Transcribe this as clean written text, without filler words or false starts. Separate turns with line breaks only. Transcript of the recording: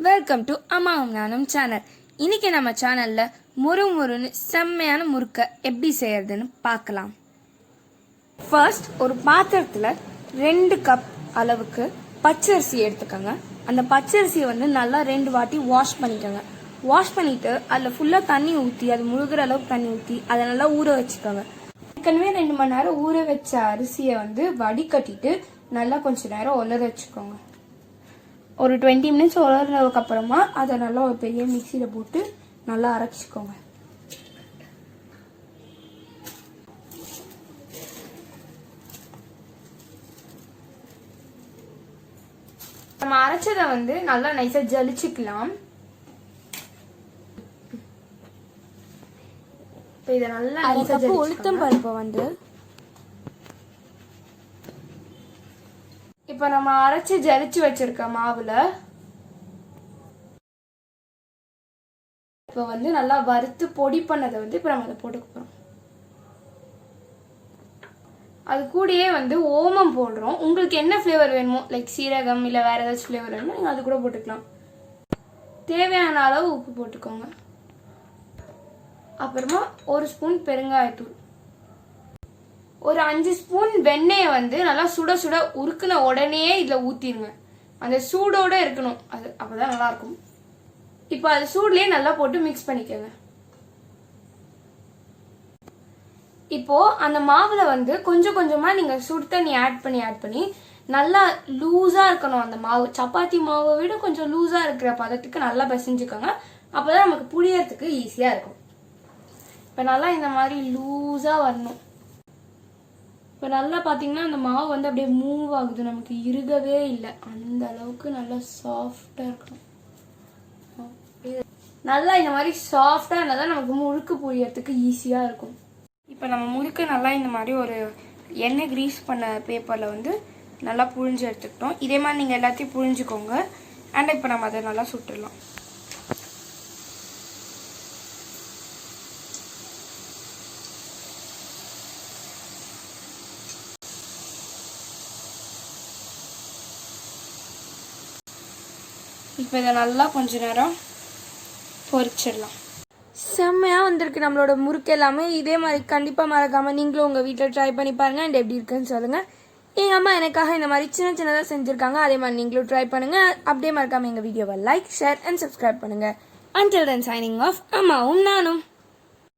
Welcome to Ammavum Naanum channel. இன்னைக்கு நம்ம சேனல்ல முரு முருன்னு செம்மையான முறுக்க எப்படி செய்யறதுன்னு பார்க்கலாம். ஃபர்ஸ்ட் ஒரு பாத்திரத்துல 2 கப் அளவுக்கு பச்சரிசி எடுத்துக்கோங்க. அந்த பச்சரிசியை நல்லா 2 வாட்டி வாஷ் பண்ணிக்கோங்க. வாஷ் பண்ணிட்டு அதுல ஃபுல்லா தண்ணி ஊற்றி அது முழுகிற அளவுக்கு தண்ணி ஊற்றி அதை நல்லா ஊற வச்சுக்கோங்க. ஏற்கனவே 2 மணி நேரம் ஊற வச்ச அரிசியை வடிகட்டிட்டு நல்லா கொஞ்ச நேரம் உலர வச்சுக்கோங்க. ஒரு 20 மினிட்ஸ் உலர்றதுக்கு அப்புறமா அதை நல்லா ஒரு பெரிய மிக்சியில் போட்டு நல்லா அரைச்சிக்கோங்க. நம்ம அரைச்சதை நல்லா நைஸா ஜலிச்சுக்கலாம். இதை நல்லா உளுத்தம் பருப்பை இப்ப நம்ம அரைச்சு ஜலிச்சு வச்சிருக்க மாவுல இப்ப நல்லா வறுத்து பொடி பண்ணதை இப்ப நம்ம அதை போட்டுக்க போறோம். அது கூடயே ஓமம் போடுறோம். உங்களுக்கு என்ன ஃப்ளேவர் வேணுமோ, லைக் சீரகம் இல்ல வேற ஏதாச்சும் ஃப்ளேவர் வேணுமோ நீங்க அது கூட போட்டுக்கலாம். தேவையான அளவு உப்பு போட்டுக்கோங்க. அப்புறமா 1 ஸ்பூன் பெருங்காயத்தூள், ஒரு 5 ஸ்பூன் வெண்ணெயை நல்லா சுட சுட உருக்குன உடனே இதுல ஊத்திருங்க. அந்த சூடோட இருக்கணும், அது அப்பதான் நல்லா இருக்கும். இப்போ அது சூட்லயே நல்லா போட்டு மிக்ஸ் பண்ணிக்கோங்க. இப்போ அந்த மாவுல கொஞ்சம் கொஞ்சமா நீங்க சுடு தண்ணி ஆட் பண்ணி நல்லா லூஸா இருக்கணும். அந்த மாவு சப்பாத்தி மாவை விட கொஞ்சம் லூஸா இருக்கிற பதத்துக்கு நல்லா பிசைஞ்சுக்கோங்க. அப்பதான் நமக்கு புளியறதுக்கு ஈஸியா இருக்கும். இப்ப நல்லா இந்த மாதிரி லூஸா வரணும். இப்போ நல்லா பார்த்தீங்கன்னா அந்த மாவு அப்படியே மூவ் ஆகுது, நமக்கு இறுகவே இல்லை. அந்த அளவுக்கு நல்லா சாஃப்டாக இருக்கணும். நல்லா இந்த மாதிரி சாஃப்டாக இருந்தால் தான் நமக்கு முறுக்கு புழியறதுக்கு ஈஸியாக இருக்கும். இப்போ நம்ம முறுக்கு நல்லா இந்த மாதிரி ஒரு எண்ணெய் கிரீஸ் பண்ண பேப்பரில் நல்லா புழிஞ்சு எடுத்துக்கிட்டோம். இதே மாதிரி நீங்கள் எல்லாத்தையும் புழிஞ்சுக்கோங்க. அண்ட் இப்போ நம்ம அதை நல்லா சுட்டுடலாம். இப்போ இதை நல்லா கொஞ்ச நேரம் பொரிச்சிடலாம். செம்மையாக வந்திருக்கு நம்மளோட முறுக்கு எல்லாமே. இதே மாதிரி கண்டிப்பாக மறக்காமல் நீங்களும் உங்கள் வீட்டில் ட்ரை பண்ணி பாருங்கள். அண்ட் எப்படி இருக்குன்னு சொல்லுங்கள். எங்கள் அம்மா எனக்காக இந்த மாதிரி சின்ன சின்னதாக செஞ்சுருக்காங்க. அதே மாதிரி நீங்களும் ட்ரை பண்ணுங்கள். அப்படியே மறக்காமல் எங்கள் வீடியோவை லைக், ஷேர் அண்ட் சப்ஸ்கிரைப் பண்ணுங்கள். Until then, signing off, Ammavum Naanum.